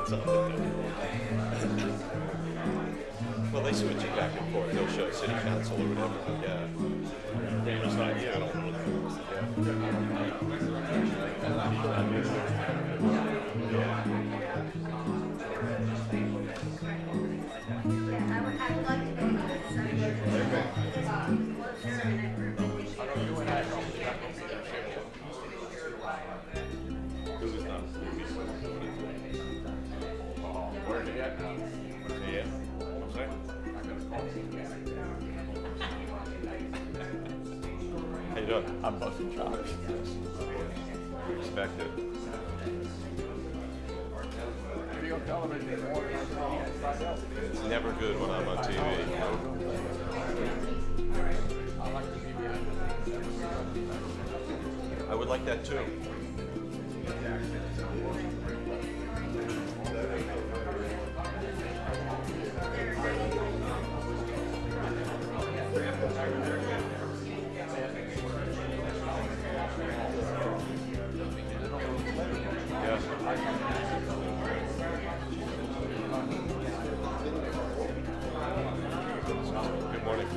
Well, they switch it back and forth. They'll show city council or whatever. Yeah. It's not, yeah, I don't know. How you doing? I'm busting chops. Respect it. Video television is more than It's never good when I'm on TV. I like to be behind I would like that too. Good morning.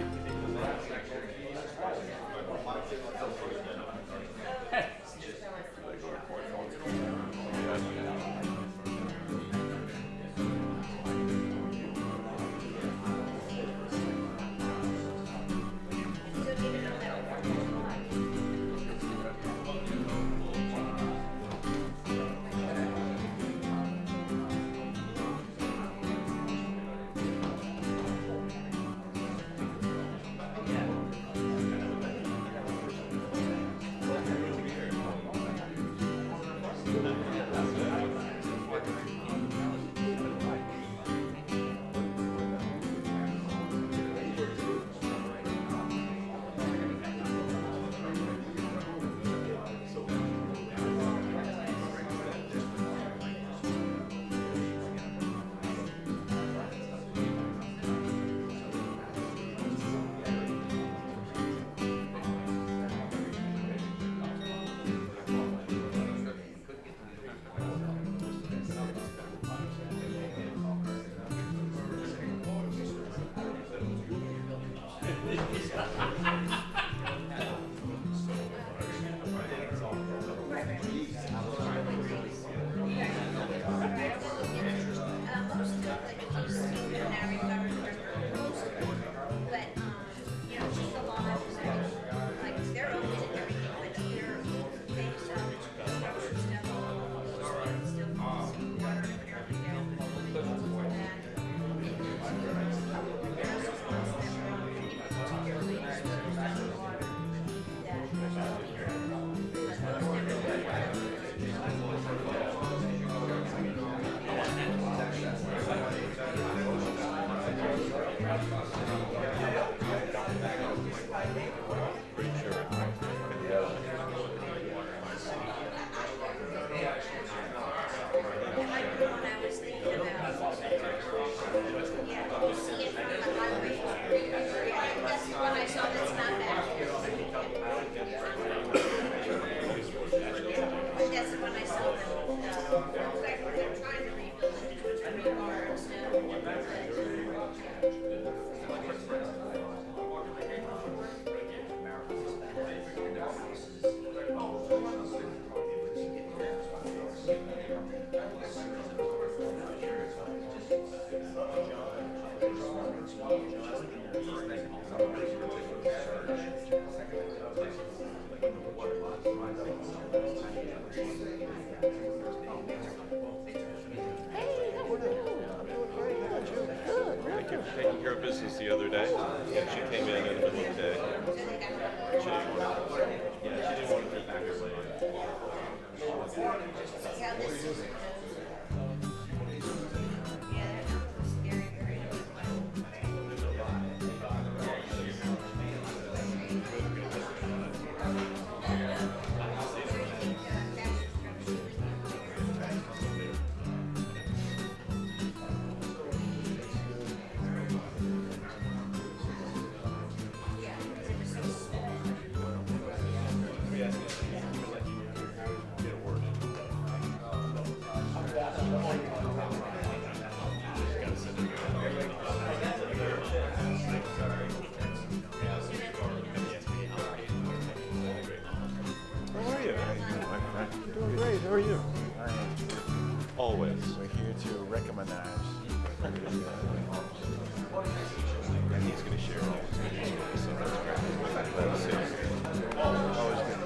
Taking care of business the other day. Yeah, she came in the middle of the day. She didn't want to, yeah, she didn't want to be back How are you? I am. Always. We're here to recognize. And he's going to share all his videos with us, so that's great. Glad to see you. Always good.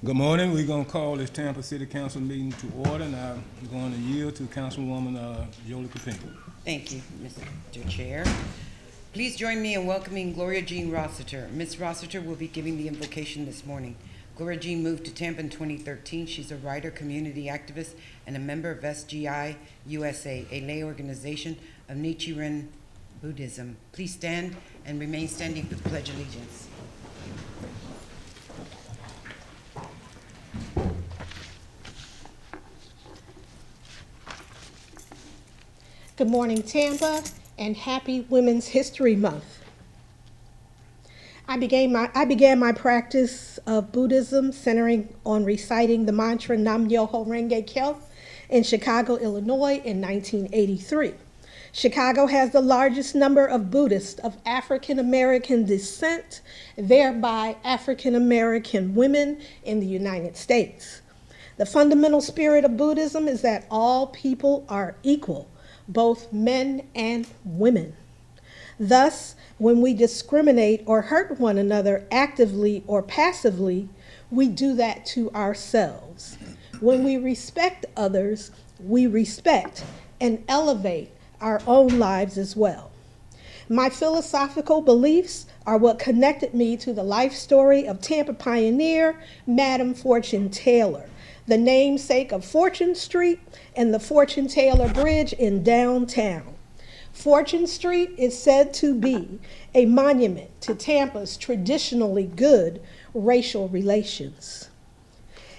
Good morning. We're going to call this Tampa City Council meeting to order. Now, I'm going to yield to Councilwoman Jolie Kupinka. Thank you, Mr. Chair. Please join me in welcoming Gloria Jean Rossiter. Ms. Rossiter will be giving the invocation this morning. Gloria Jean moved to Tampa in 2013. She's a writer, community activist, and a member of SGI USA, a lay organization of Nichiren Buddhism. Please stand and remain standing for the Pledge of Allegiance. Good morning, Tampa, and happy Women's History Month. I began my practice of Buddhism centering on reciting the mantra Nam Myoho Renge Kyo in Chicago, Illinois in 1983. Chicago has the largest number of Buddhists of African American descent, thereby African American women in the United States. The fundamental spirit of Buddhism is that all people are equal, both men and women. Thus, when we discriminate or hurt one another actively or passively, we do that to ourselves. When we respect others, we respect and elevate our own lives as well. My philosophical beliefs are what connected me to the life story of Tampa pioneer Madam Fortune Taylor, the namesake of Fortune Street and the Fortune Taylor Bridge in downtown. Fortune Street is said to be a monument to Tampa's traditionally good racial relations.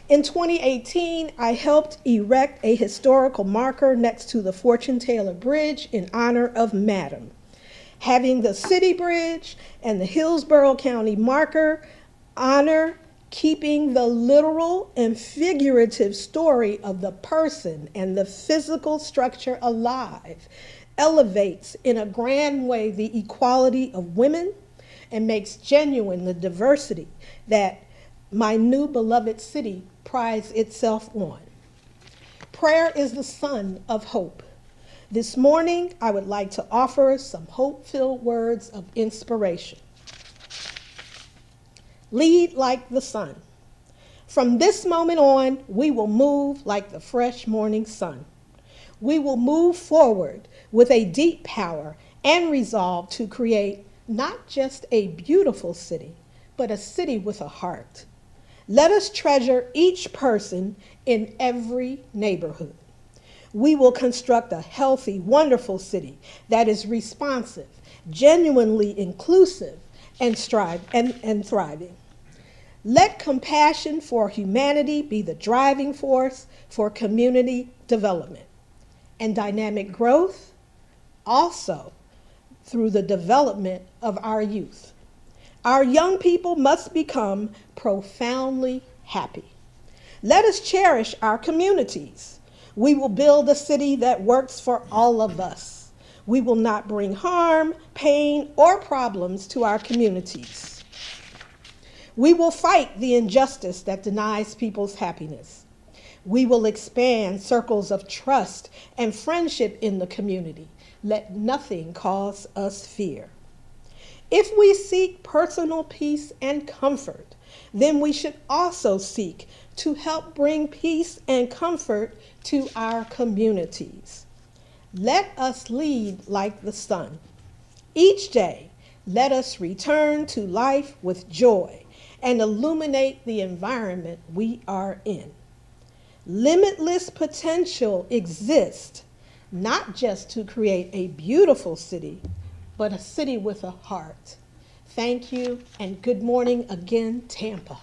In 2018, I helped erect a historical marker next to the Fortune Taylor Bridge in honor of Madam. Having the city bridge and the Hillsborough County marker honor keeping the literal and figurative story of the person and the physical structure alive elevates in a grand way the equality of women and makes genuine the diversity that my new beloved city prides itself on. Prayer is the sun of hope. This morning, I would like to offer some hope-filled words of inspiration. Lead like the sun. From this moment on, we will move like the fresh morning sun. We will move forward with a deep power and resolve to create not just a beautiful city, but a city with a heart. Let us treasure each person in every neighborhood. We will construct a healthy, wonderful city that is responsive, genuinely inclusive, and thriving. Let compassion for humanity be the driving force for community development and dynamic growth, also through the development of our youth. Our young people must become profoundly happy. Let us cherish our communities. We will build a city that works for all of us. We will not bring harm, pain, or problems to our communities. We will fight the injustice that denies people's happiness. We will expand circles of trust and friendship in the community. Let nothing cause us fear. If we seek personal peace and comfort, then we should also seek to help bring peace and comfort to our communities. Let us lead like the sun. Each day, let us return to life with joy and illuminate the environment we are in. Limitless potential exists, not just to create a beautiful city, but a city with a heart. Thank you, and good morning again, Tampa.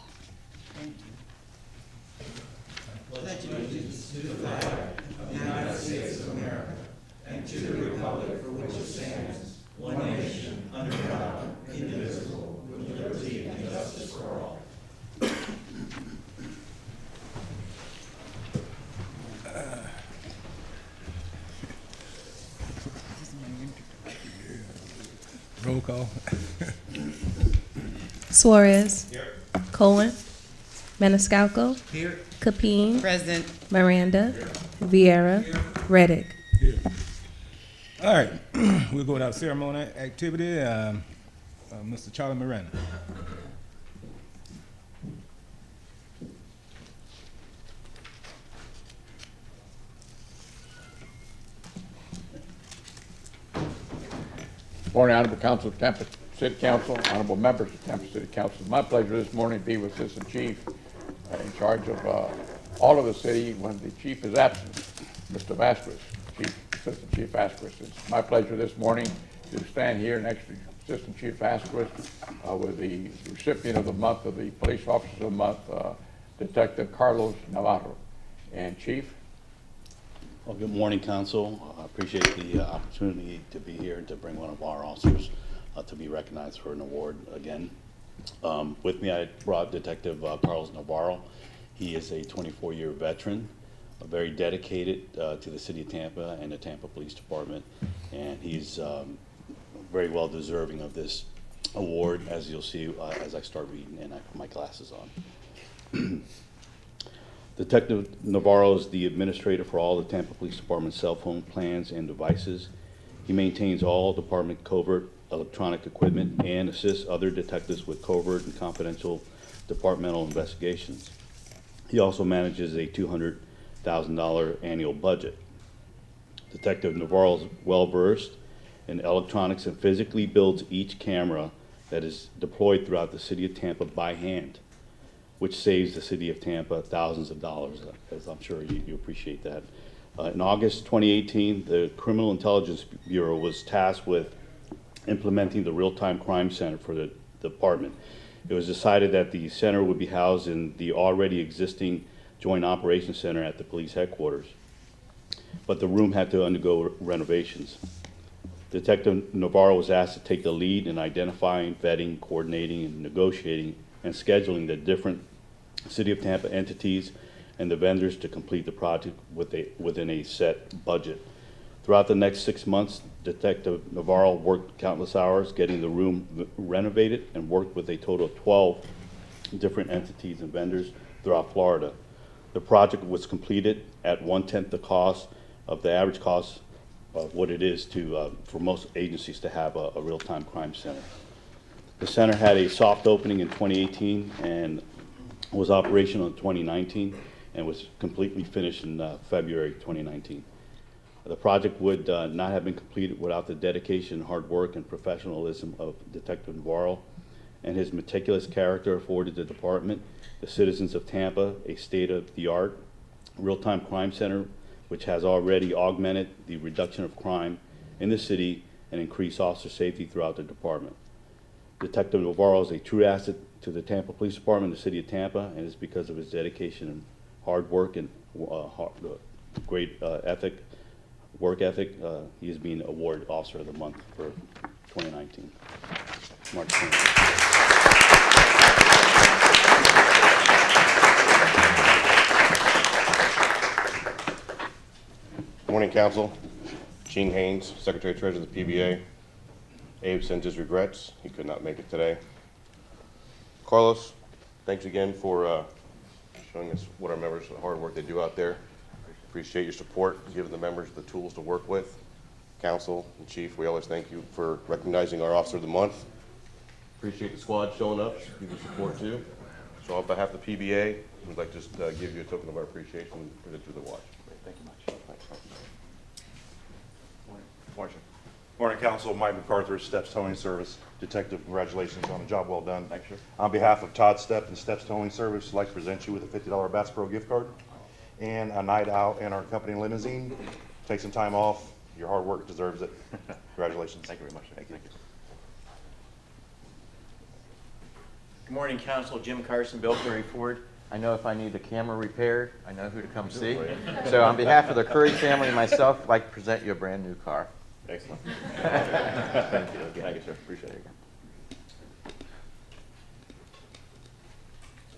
Roll call. Suarez. Here. Cohen. Maniscalco. Here. Capeen. Present. Miranda. Vieira. Reddick. All right, we'll go without ceremony activity. Mr. Charlie Miranda. Morning, Honorable Council, Tampa City Council, honorable members of Tampa City Council. It's my pleasure this morning to be with Assistant Chief in charge of all of the city when the chief is absent, Mr. Vasquez, Assistant Chief Vasquez. It's my pleasure this morning to stand here next to Assistant Chief Vasquez with the recipient of the month of the Police Officer of the Month, Detective Carlos Navarro. And Chief? Well, good morning, Council. I appreciate the opportunity to be here and to bring one of our officers to be recognized for an award again. With me, I brought Detective Carlos Navarro. He is a 24-year veteran, very dedicated to the City of Tampa and the Tampa Police Department, and he's very well deserving of this award, as you'll see as I start reading and I put my glasses on. Detective Navarro is the administrator for all the Tampa Police Department cell phone plans and devices. He maintains all department covert electronic equipment and assists other detectives with covert and confidential departmental investigations. He also manages a $200,000 annual budget. Detective Navarro is well-versed in electronics and physically builds each camera that is deployed throughout the City of Tampa by hand, which saves the City of Tampa thousands of dollars, as I'm sure you appreciate that. In August 2018, the Criminal Intelligence Bureau was tasked with implementing the Real-Time Crime Center for the department. It was decided that the center would be housed in the already existing Joint Operations Center at the police headquarters, but the room had to undergo renovations. Detective Navarro was asked to take the lead in identifying, vetting, coordinating, and negotiating and scheduling the different City of Tampa entities and the vendors to complete the project within a set budget. Throughout the next 6 months, Detective Navarro worked countless hours getting the room renovated and worked with a total of 12 different entities and vendors throughout Florida. The project was completed at 1/10 the cost of the average cost of what it is to, for most agencies to have a real-time crime center. The center had a soft opening in 2018 and was operational in 2019 and was completely finished in February 2019. The project would not have been completed without the dedication, hard work, and professionalism of Detective Navarro and his meticulous character afforded the department, the citizens of Tampa, a state-of-the-art real-time crime center which has already augmented the reduction of crime in the city and increased officer safety throughout the department. Detective Navarro is a true asset to the Tampa Police Department, the city of Tampa, and it's because of his dedication and hard work and great work ethic. He is being awarded Officer of the Month for 2019. March 20th. Good morning, Council. Gene Haynes, Secretary Treasurer of the PBA. Abe sends his regrets. He could not make it today. Carlos, thanks again for showing us what our members, the hard work they do out there. Appreciate your support, giving the members the tools to work with. Council and Chief, we always thank you for recognizing our Officer of the Month. Appreciate the squad showing up, give you support too. So on behalf of the PBA, we'd like to just give you a token of our appreciation for the watch. Thank you much. Morning, Council. Mike MacArthur, Steps Towing Service. Detective, congratulations on a job well done. Thanks, sir. On behalf of Todd Stepp and Steps Towing Service, I'd like to present you with a $50 Bass Pro gift card and a night out in our company limousine. Take some time off. Your hard work deserves it. Congratulations. Thank you very much. Thank you. Good morning, Council. Jim Carson, Bilberry Ford. I know if I need the camera repaired, I know who to come see. So on behalf of the Curry family and myself, I'd like to present you a brand new car. Excellent. Thank you. Thank you, sir. Appreciate it.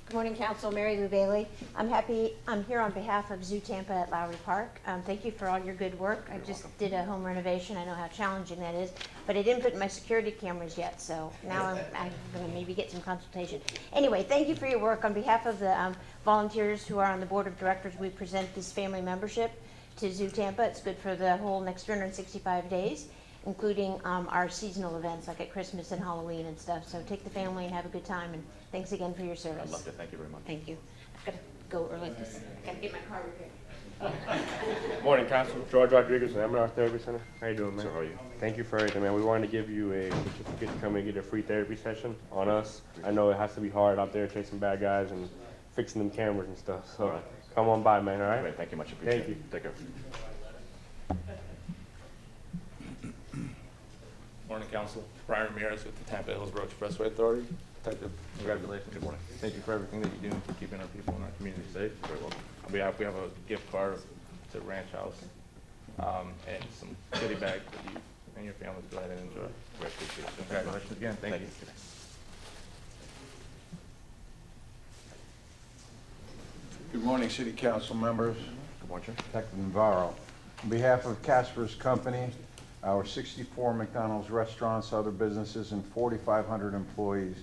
Good morning, Council. Mary Lou Bailey. I'm here on behalf of Zoo Tampa at Lowry Park. Thank you for all your good work. I just did a home renovation. I know how challenging that is, but I didn't put my security cameras yet, so now I'm going to maybe get some consultation. Anyway, thank you for your work. On behalf of the volunteers who are on the Board of Directors, we present this family membership to Zoo Tampa. It's good for the whole next 365 days, including our seasonal events like at Christmas and Halloween and stuff. So take the family and have a good time, and thanks again for your service. I'd love to. Thank you very much. Thank you. I've got to go early because I've got to get my car repaired. Morning, Council. George Rodriguez from Emmenar Therapy Center. How you doing, man? So how are you? Thank you for everything, man. We wanted to give you a certificate to come and get a free therapy session on us. I know it has to be hard out there chasing bad guys and fixing them cameras and stuff. So come on by, man, all right? Great. Thank you much. Appreciate Thank you. it. Take care. Morning, Council. Brian Ramirez with the Tampa Hillsborough Expressway Authority. Detective, congratulations. Good morning. Thank you for everything that you do for keeping our people in our community safe. Very welcome. On behalf, we have a gift card to Ranch House and some goodie bags that you and your families go ahead and enjoy. We appreciate it. Congratulations again. Thank you. Good morning, City Council members. Good morning, sir. Detective Navarro. On behalf of Casper's Company, our 64 McDonald's restaurants, other businesses, and 4,500 employees,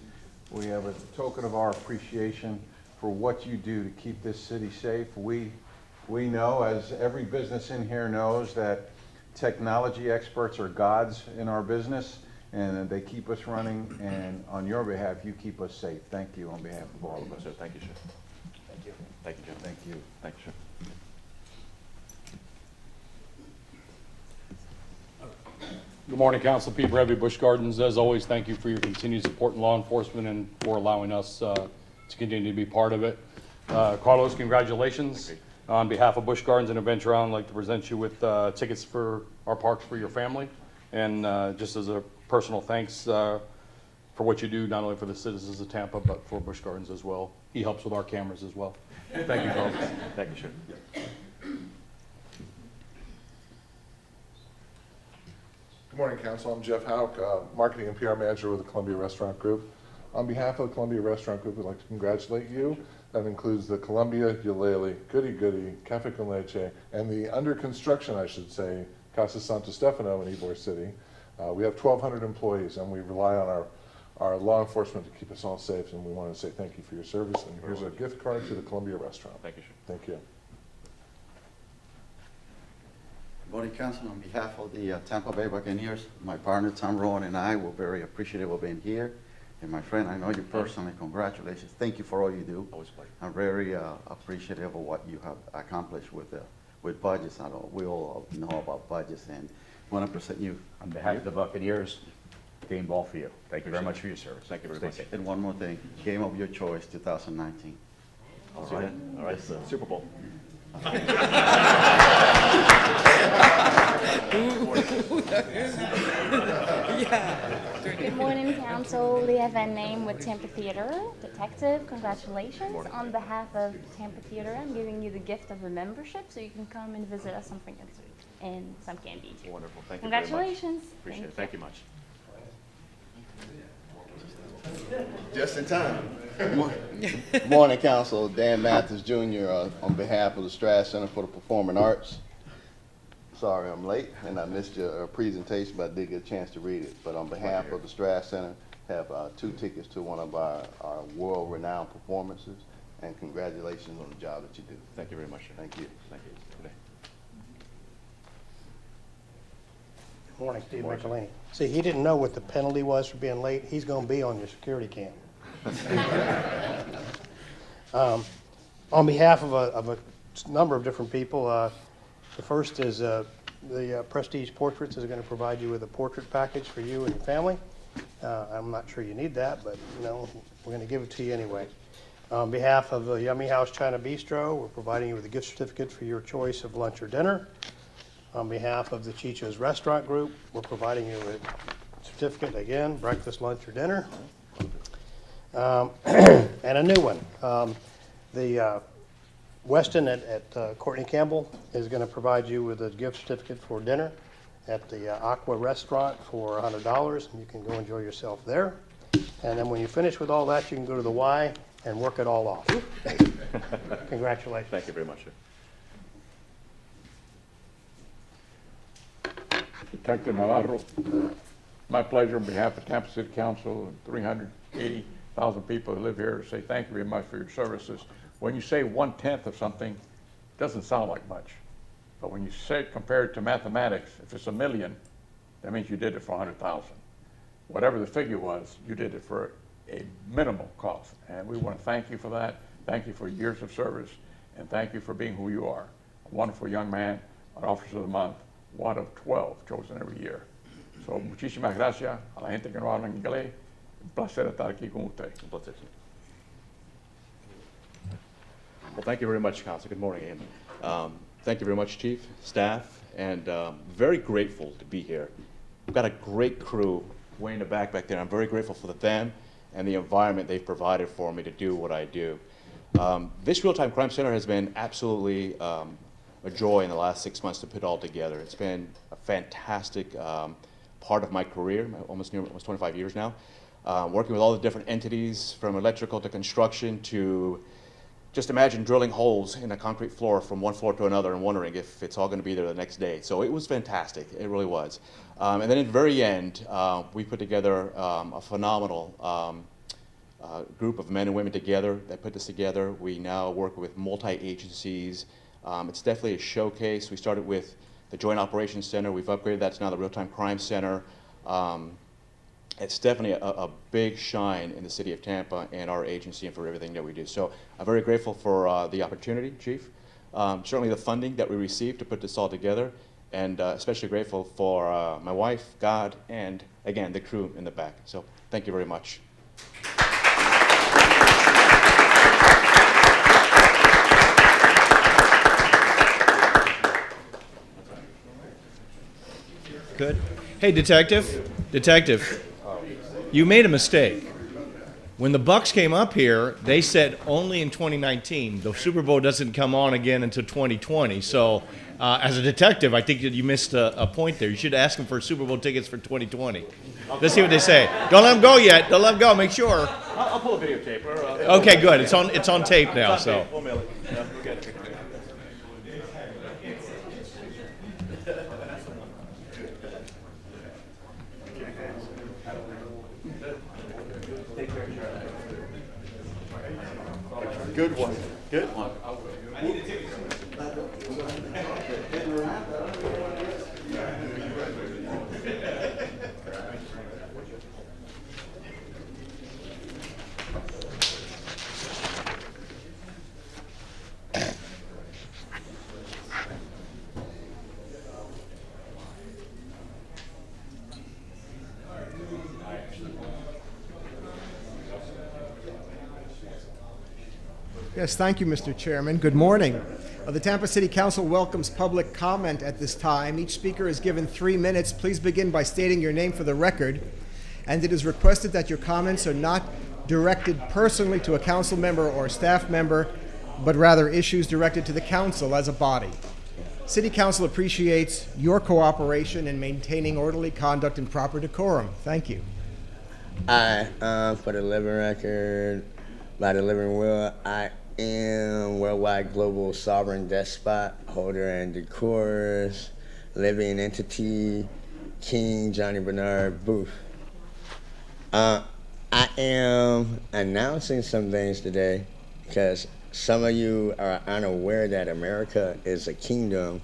we have a token of our appreciation for what you do to keep this city safe. We know, as every business in here knows, that technology experts are gods in our business, and they keep us running, and on your behalf, you keep us safe. Thank you on behalf of all of us. Sir, thank you, sir. Thank you. Thank you, Jim. Thank you. Thank you, sir. Good morning, Council. Pete Brevy, Busch Gardens. As always, thank you for your continued support in law enforcement and for allowing us to continue to be part of it. Carlos, congratulations. On behalf of Busch Gardens and Adventure Island, I'd like to present you with tickets for our parks for your family. And just as a personal thanks for what you do, not only for the citizens of Tampa, but for Busch Gardens as well. He helps with our cameras as well. Thank you, Carlos. Thank you, sir. Good morning, Council. I'm Jeff Hauk, Marketing and PR Manager with the Columbia Restaurant Group. On behalf of the Columbia Restaurant Group, we'd like to congratulate you. That includes the Columbia, Eulalie, Goody Goody, Cafe Con Leche, and the under construction, I should say, Casa Santo Stefano in Ybor City. We have 1,200 employees, and we rely on our law enforcement to keep us all safe, and we want to say thank you for your service. And here's a gift card to the Columbia Restaurant. Thank you, sir. Thank you. Board Council, on behalf of the Tampa Bay Buccaneers, my partner Tom Rowan and I were very appreciative of being here. And my friend, I know you personally, congratulations. Thank you for all you do. Always a pleasure. I'm very appreciative of what you have accomplished with budgets. I know we all know about budgets, and want to present you. On behalf of the Buccaneers, game ball for you. Thank you very much for your service. Thank you very Stay much. safe. And one more thing, game of your choice, 2019. All See right, that? all right, Yes, sir. Super Bowl. Good morning, Council. Leah Van Name with Tampa Theater. Detective, congratulations. On behalf of Tampa Theater, I'm giving you the gift of a membership so you can come and visit us on Franklin Street and some candy. Wonderful. Thank you very much. Congratulations. Appreciate it. Thank you much. Just in time. Good morning, Council. Dan Mathis Jr. On behalf of the Strass Center for the Performing Arts. Sorry I'm late and I missed your presentation, but I did get a chance to read it. But on behalf of the Strass Center, have 2 tickets to one of our world-renowned performances, and congratulations on the job that you do. Thank you very much, sir. Thank you. Thank you. Good day. Good morning, Steve McElhaney. See, he didn't know what the penalty was for being late. He's going to be on your security cam. On behalf of a number of different people, the first is the Prestige Portraits is going to provide you with a portrait package for you and your family. I'm not sure you need that, but you know, we're going to give it to you anyway. On behalf of the Yummy House China Bistro, we're providing you with a gift certificate for your choice of lunch or dinner. On behalf of the Chicho's Restaurant Group, we're providing you with a certificate, again, breakfast, lunch, or dinner. And a new one. The Weston at Courtney Campbell is going to provide you with a gift certificate for dinner at the Aqua Restaurant for $100, and you can go enjoy yourself there. And then when you finish with all that, you can go to the Y and work it all off. Congratulations. Thank you very much, sir. Detective Navarro, my pleasure on behalf of Tampa City Council and 380,000 people who live here to say thank you very much for your services. When you say 1/10 of something, it doesn't sound like much. But when you say it compared to mathematics, if it's 1 million, that means you did it for 100,000. Whatever the figure was, you did it for a minimal cost. And we want to thank you for that. Thank you for years of service. And thank you for being who you are. A wonderful young man, an Officer of the Month, one of 12 chosen every year. So, muchísimas gracias a la gente que no habla inglés. Un placer estar aquí con usted. Well, thank you very much, Council. Good morning, Ian. Thank you very much, Chief, staff, and very grateful to be here. We've got a great crew way in the back there. I'm very grateful for them and the environment they've provided for me to do what I do. This Real-Time Crime Center has been absolutely a joy in the last 6 months to put all together. It's been a fantastic part of my career, almost 25 years now, working with all the different entities from electrical to construction to just imagine drilling holes in a concrete floor from one floor to another and wondering if it's all going to be there the next day. So it was fantastic. It really was. And then at the very end, we put together a phenomenal group of men and women together that put this together. We now work with multi-agencies. It's definitely a showcase. We started with the Joint Operations Center. We've upgraded that to now the Real-Time Crime Center. It's definitely a big shine in the city of Tampa and our agency and for everything that we do. So I'm very grateful for the opportunity, Chief. Certainly the funding that we received to put this all together, and especially grateful for my wife, God, and again, the crew in the back. So thank you very much. Good. Hey, detective, you made a mistake. When the Bucks came up here, they said only in 2019. The Super Bowl doesn't come on again until 2020. So, as a detective, I think that you missed a point there. You should ask them for Super Bowl tickets for 2020. Let's see what they say. Don't let them go yet. Don't let them go. Make sure. I'll pull a videotape. Okay, good. It's on tape now. So. We'll mail it. Yeah, we'll get it. Good one. Good one. Yes, thank you, Mr. Chairman. Good morning. The Tampa City Council welcomes public comment at this time. Each speaker is given 3 minutes. Please begin by stating your name for the record. And it is requested that your comments are not directed personally to a council member or staff member, but rather issues directed to the council as a body. City Council appreciates your cooperation in maintaining orderly conduct and proper decorum. Thank you. For the living record, by the living will, I am worldwide global sovereign despot, holder and decorous, living entity, King Johnny Bernard Booth. I am announcing some things today because some of you are unaware that America is a kingdom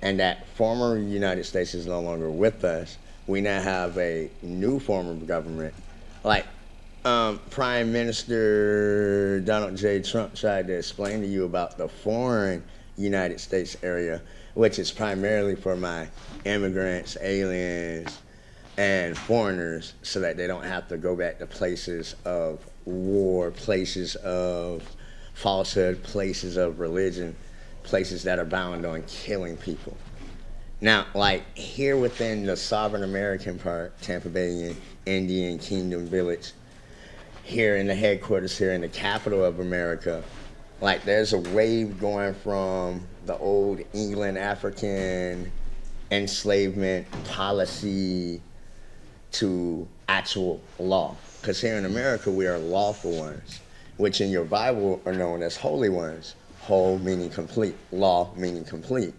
and that former United States is no longer with us. We now have a new form of government. Like Prime Minister Donald J. Trump tried to explain to you about the foreign United States area, which is primarily for my immigrants, aliens, and foreigners, so that they don't have to go back to places of war, places of falsehood, places of religion, places that are bound on killing people. Now, like here within the sovereign American part, Tampa Bay Indian Kingdom Village, here in the headquarters, here in the capital of America, like there's a wave going from the old England African enslavement policy to actual law. Because here in America, we are lawful ones, which in your Bible are known as holy ones. Whole meaning complete, law meaning complete.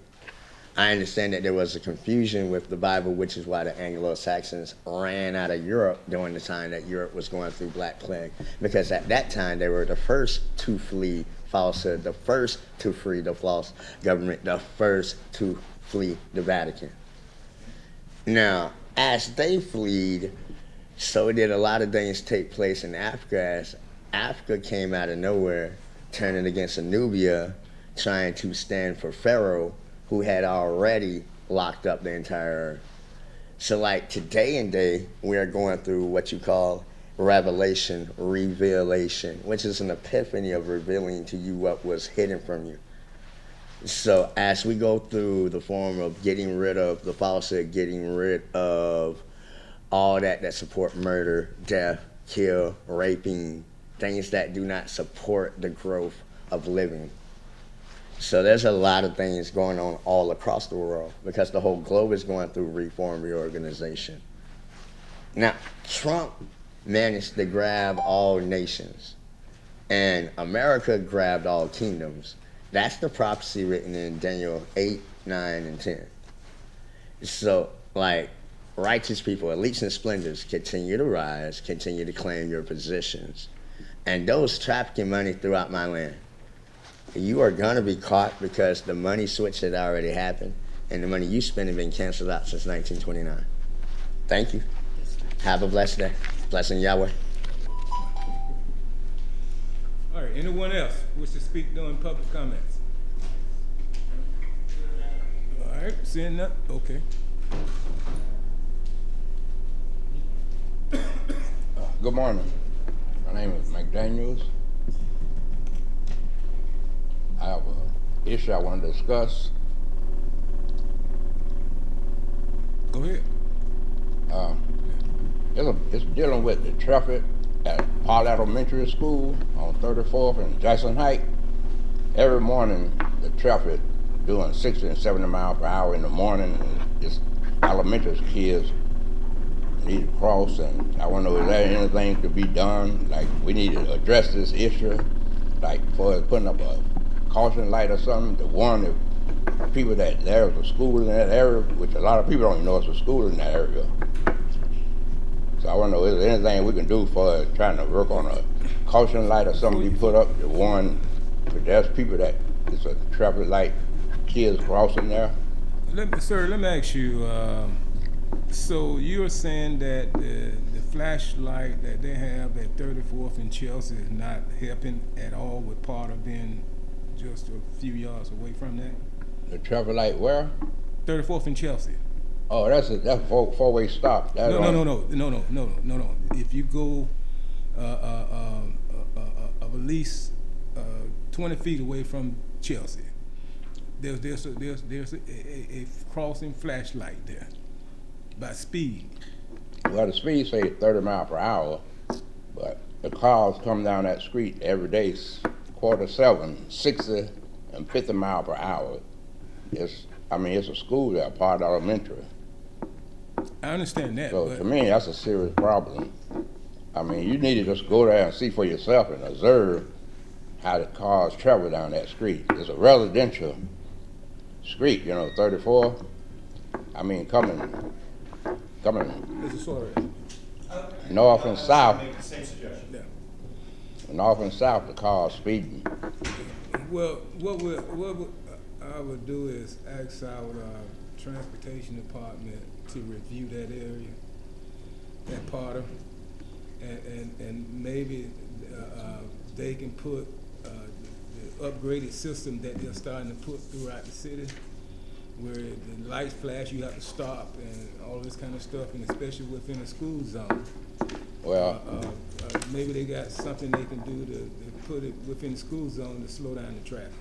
I understand that there was a confusion with the Bible, which is why the Anglo-Saxons ran out of Europe during the time that Europe was going through Black Plague. Because at that time, they were the first to flee falsehood, the first to free the false government, the first to flee the Vatican. Now, as they fled, so did a lot of things take place in Africa as Africa came out of nowhere, turning against Nubia, trying to stand for Pharaoh, who had already locked up the entire earth. So like today and day, we are going through what you call revelation, revelation, which is an epiphany of revealing to you what was hidden from you. So as we go through the form of getting rid of the falsehood, getting rid of all that support murder, death, kill, raping, things that do not support the growth of living. So there's a lot of things going on all across the world because the whole globe is going through reform, reorganization. Now, Trump managed to grab all nations, and America grabbed all kingdoms. That's the prophecy written in Daniel 8, 9, and 10. So, like, righteous people, elites and splendors, continue to rise, continue to claim your positions. And those trafficking money throughout my land, you are going to be caught because the money switch had already happened, and the money you spend has been canceled out since 1929. Thank you. Have a blessed day. Blessing Yahweh. All right, anyone else wish to speak during public comments? All right, seeing none, okay. Good morning. My name is McDaniels. I have an issue I want to discuss. Go ahead. It's dealing with the traffic at Paul Elementary School on 34th and Jackson Heights. Every morning, the traffic doing 60 and 70 miles per hour in the morning. And it's elementary kids need to cross, and I want to know, is there anything to be done? Like, we need to address this issue, like for putting up a caution light or something to warn the people that there's a school in that area, which a lot of people don't even know it's a school in that area. So I want to know, is there anything we can do for trying to work on a caution light or something be put up to warn, because there's people that it's a traffic light, kids crossing there. Sir, let me ask you, so you're saying that the flashlight that they have at 34th and Chelsea is not helping at all with part of being just a few yards away from that? The traffic light where? 34th and Chelsea. Oh, that's four-way stop. That's No. If you go of at least 20 feet away from Chelsea. There's a crossing flashlight there by speed. Well, the speed say 30 miles per hour, but the cars come down that street every day, 6:45, 60 and 50 miles per hour. It's a school there, Part Elementary. I understand that. So but to me, that's a serious problem. I mean, you need to just go there and see for yourself and observe how the cars travel down that street. It's a residential street, 34. I mean, coming Mr. Suarez. north and south, Make the same suggestion. Yeah. north and south, the cars speeding. Well, what I would do is ask our transportation department to review that area, that part of, and maybe they can put the upgraded system that they're starting to put throughout the city, where the lights flash, you have to stop, and all this kind of stuff, and especially within a school zone. Well, maybe they got something they can do to put it within the school zone to slow down the traffic.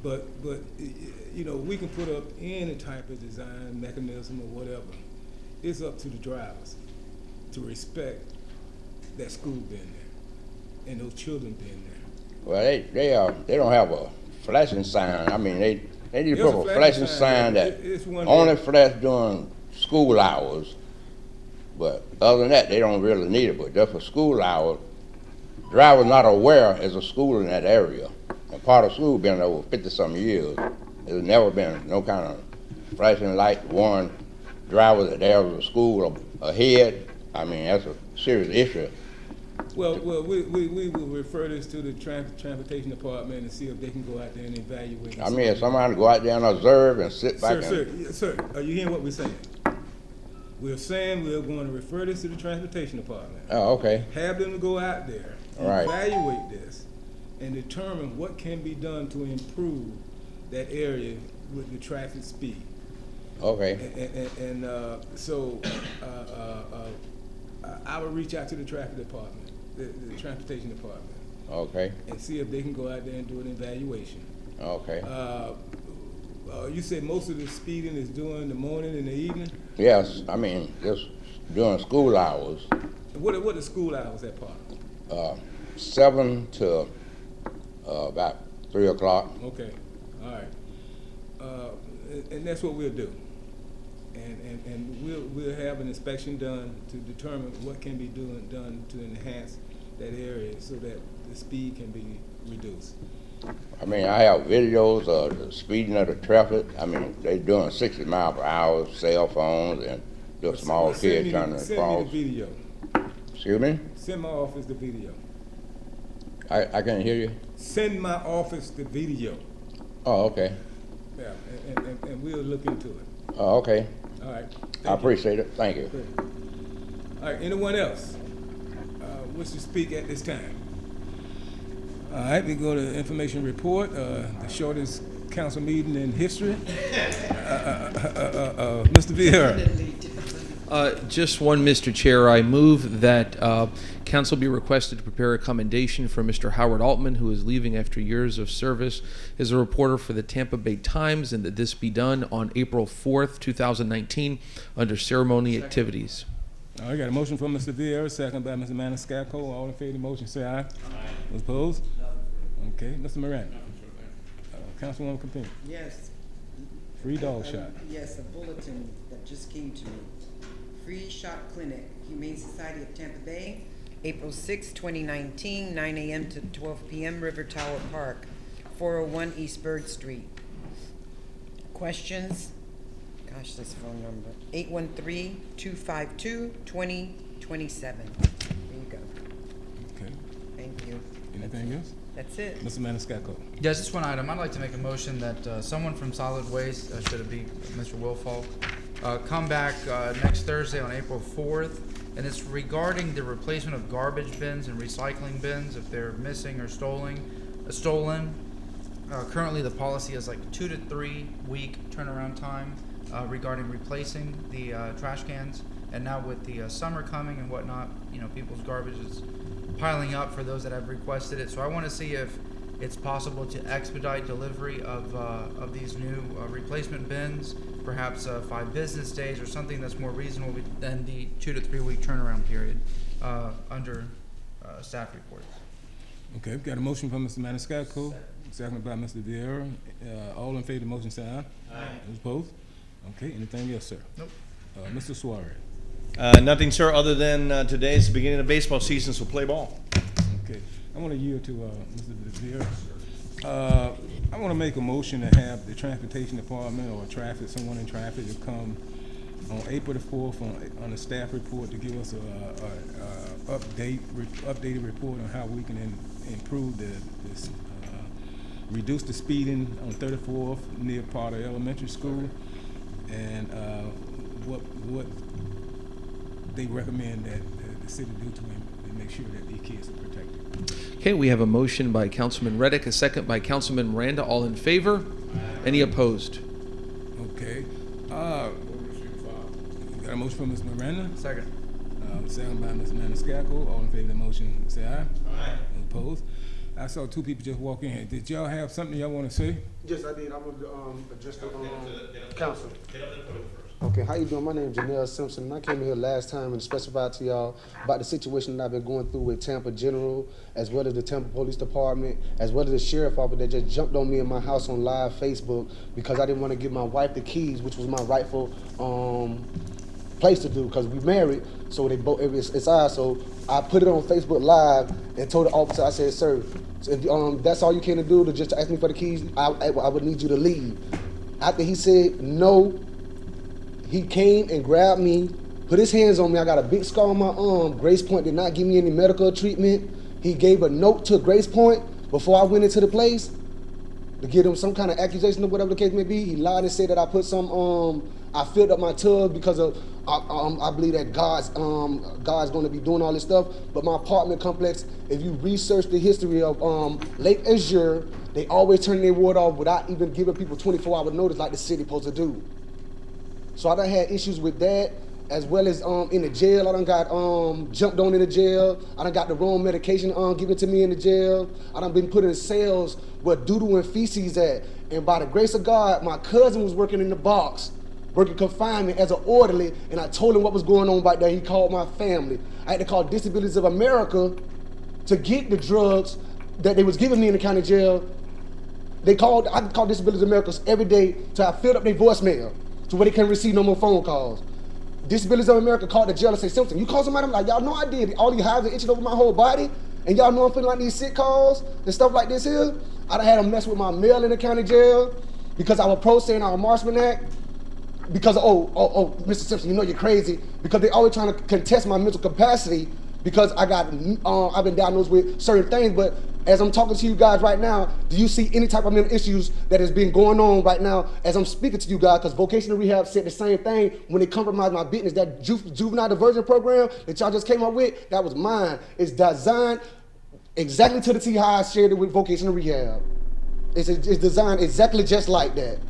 But we can put up any type of design mechanism or whatever. It's up to the drivers to respect that school being there and those children being there. Well, they don't have a flashing sign. I mean, they need to There's put a a flashing sign, sign yeah. that It's one only that- flash during school hours. But other than that, they don't really need it. But just for school hours, drivers not aware there's a school in that area. And part of school been over 50-some years. There's never been no kind of flashing light warning drivers that there was a school ahead. I mean, that's a serious issue. Well, we will refer this to the transportation department and see if they can go out there and evaluate. I mean, if somebody go out there and observe and sit back Sir, are you hearing what we're saying? We're saying we're going to refer this to the transportation department. Oh, okay. Have them to go out there, All right. evaluate this, and determine what can be done to improve that area with the traffic speed. Okay. So I will reach out to the traffic department, the transportation department, Okay. and see if they can go out there and do an evaluation. Okay. You said most of the speeding is during the morning and the evening? Yes, I mean, just during school hours, What are school hours at Park? 7 to about 3 o'clock. Okay, all right. And that's what we'll do. And we'll have an inspection done to determine what can be done to enhance that area so that the speed can be reduced. I mean, I have videos of the speeding of the traffic. I mean, they doing 60 miles per hour, cell phones, and the small kids trying to Send cross. me the video. Excuse me? Send my office the video. I can't hear you. Send my office the video. Oh, okay. Yeah, and we'll look into it. Oh, okay. All right. I appreciate it. Thank you. All right, anyone else wish to speak at this time? All right, we go to information report, the shortest council meeting in history. Mr. Vieira. Just one, Mr. Chair. I move that council be requested to prepare a commendation for Mr. Howard Altman, who is leaving after years of service as a reporter for the Tampa Bay Times, and that this be done on April 4th, 2019, under ceremony activities. All right, got a motion from Mr. Vieira, second by Mr. Maniscalco. All in favor of the motion, say aye. Aye. Those opposed? Okay, Mr. Moran. Councilwoman Campini. Yes. Free dog shot. Yes, a bulletin that just came to me. Free shot clinic, Humane Society of Tampa Bay, April 6, 2019, 9 a.m. to 12 p.m., River Tower Park, 401 East Bird Street. Questions? Gosh, this phone number, 813-252-2027. There you go. Okay. Thank you. Anything else? That's it. Mr. Maniscalco. Yes, just one item. I'd like to make a motion that someone from Solid Waste, should it be Mr. Wilfall, come back next Thursday on April 4th, and it's regarding the replacement of garbage bins and recycling bins if they're missing or stolen. Currently, the policy is like 2 to 3 week turnaround time regarding replacing the trash cans, and now with the summer coming and whatnot, people's garbage is piling up for those that have requested it. So I want to see if it's possible to expedite delivery of these new replacement bins, perhaps 5 business days or something that's more reasonable than the 2 to 3 week turnaround period under staff reports. Okay, we've got a motion from Mr. Maniscalco, seconded by Mr. Vieira. All in favor of the motion, say aye. Aye. Those opposed? Okay, anything else, sir? Nope. Mr. Suarez. Nothing, sir, other than today is the beginning of baseball season, so play ball. Okay, I want to yield to Mr. Vieira. I want to make a motion to have the transportation department or someone in traffic to come on April the 4th on a staff report to give us a updated report on how we can improve this, reduce the speeding on 34th near Potter Elementary School, and what they recommend that the city do to make sure that these kids are protected. Okay, we have a motion by Councilman Reddick, a second by Councilman Miranda. All in favor? Any opposed? Okay. Got a motion from Ms. Miranda. Second. Second by Mr. Maniscalco. All in favor of the motion, say aye. Aye. Opposed? I saw 2 people just walk in here. Did y'all have something y'all want to say? Yes, I did. I'm going to address the council. Okay, how you doing? My name is Janelle Simpson, and I came here last time and specified to y'all about the situation that I've been going through with Tampa General, as well as the Tampa Police Department, as well as the sheriff office that just jumped on me in my house on live Facebook because I didn't want to give my wife the keys, which was my rightful place to do because we married. So they both it's ours. So I put it on Facebook Live and told the officer, I said, sir, if that's all you can do to just ask me for the keys, I would need you to leave. After he said no, he came and grabbed me, put his hands on me. I got a big scar on my arm. Grace Point did not give me any medical treatment. He gave a note to Grace Point before I went into the place to give him some kind of accusation or whatever the case may be. He lied and said that I put I filled up my tub because of I believe that God's going to be doing all this stuff. But my apartment complex, if you research the history of Lake Azure, they always turn their water off without even giving people 24-hour notice like the city supposed to do. So I done had issues with that, as well as in the jail. I done got jumped on in the jail. I done got the wrong medication given to me in the jail. I done been put in cells where doodle and feces at. And by the grace of God, my cousin was working in the box, working confinement as an orderly, and I told him what was going on back there. He called my family. I had to call Disabilities of America to get the drugs that they was giving me in the county jail. I called Disabilities of America every day till I filled up their voicemail to where they can't receive no more phone calls. Disabilities of America called the jail and said, Simpson, you called somebody? I'm like, y'all know I did. All these hives are itching over my whole body, and y'all know I'm feeling like these sick calls and stuff like this here. I done had them mess with my mail in the county jail because I was pro se in our Marshman Act. Because, Mr. Simpson, you know you're crazy. Because they always trying to contest my mental capacity because I've been diagnosed with certain things. But as I'm talking to you guys right now, do you see any type of mental issues that has been going on right now as I'm speaking to you guys? Because vocational rehab said the same thing when they compromised my business. That juvenile diversion program that y'all just came up with, that was mine. It's designed exactly to the T how I shared it with vocational rehab. It's designed exactly just like that.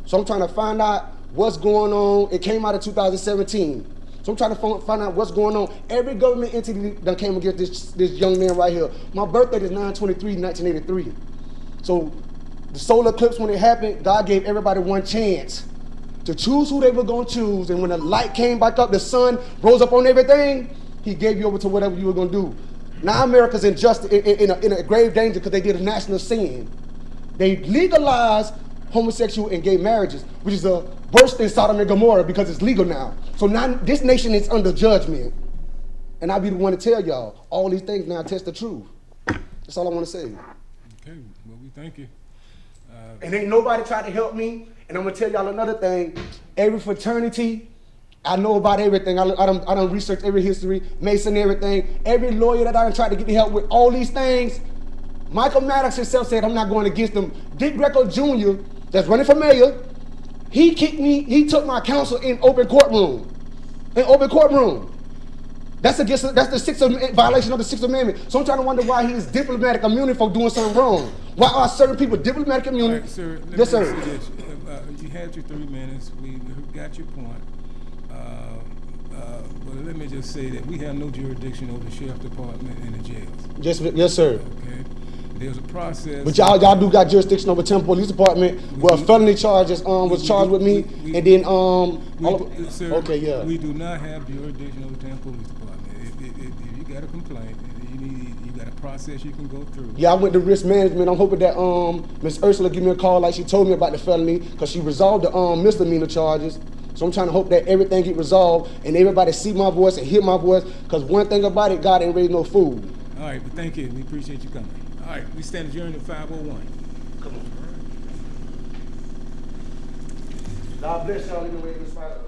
So I'm trying to find out what's going on. It came out of 2017. So I'm trying to find out what's going on. Every government entity that came against this young man right here. My birthday is 9/23/1983. So the solar eclipse, when it happened, God gave everybody one chance to choose who they were going to choose. And when the light came back up, the sun rose up on everything, he gave you over to whatever you were going to do. Now America's in a grave danger because they did a national sin. They legalized homosexual and gay marriages, which is a worse than Sodom and Gomorrah because it's legal now. So now this nation is under judgment. And I'll be the one to tell y'all all these things now test the truth. That's all I want to say. Okay, well, we thank you. And ain't nobody tried to help me. And I'm going to tell y'all another thing. Every fraternity, I know about everything. I done researched every history, Mason, everything. Every lawyer that I done tried to get help with all these things, Michael Maddox himself said I'm not going against them. Dick Greco Jr., that's running for mayor, he kicked me, he took my counsel in open courtroom. That's the violation of the Sixth Amendment. So I'm trying to wonder why he is diplomatic immunity for doing something wrong. Why are certain people diplomatic immunity? Right, sir, yes, sir. You had your 3 minutes. We got your point. But let me just say that we have no jurisdiction over the sheriff department and the jails. Yes, sir. Okay. There's a process. But y'all do got jurisdiction over Tampa Police Department where felony charges was charged with me, and then Sir, okay, yeah. we do not have jurisdiction over Tampa Police Department. If you got a complaint, you got a process you can go through. Yeah, I went to risk management. I'm hoping that Miss Ursula give me a call like she told me about the felony, because she resolved the misdemeanor charges. So I'm trying to hope that everything get resolved and everybody see my voice and hear my voice, because one thing about it, God ain't raised no fool. All right, but thank you. We appreciate you coming. All right, we stand adjourned at 5:01. Come on. God bless y'all in the way in spite of.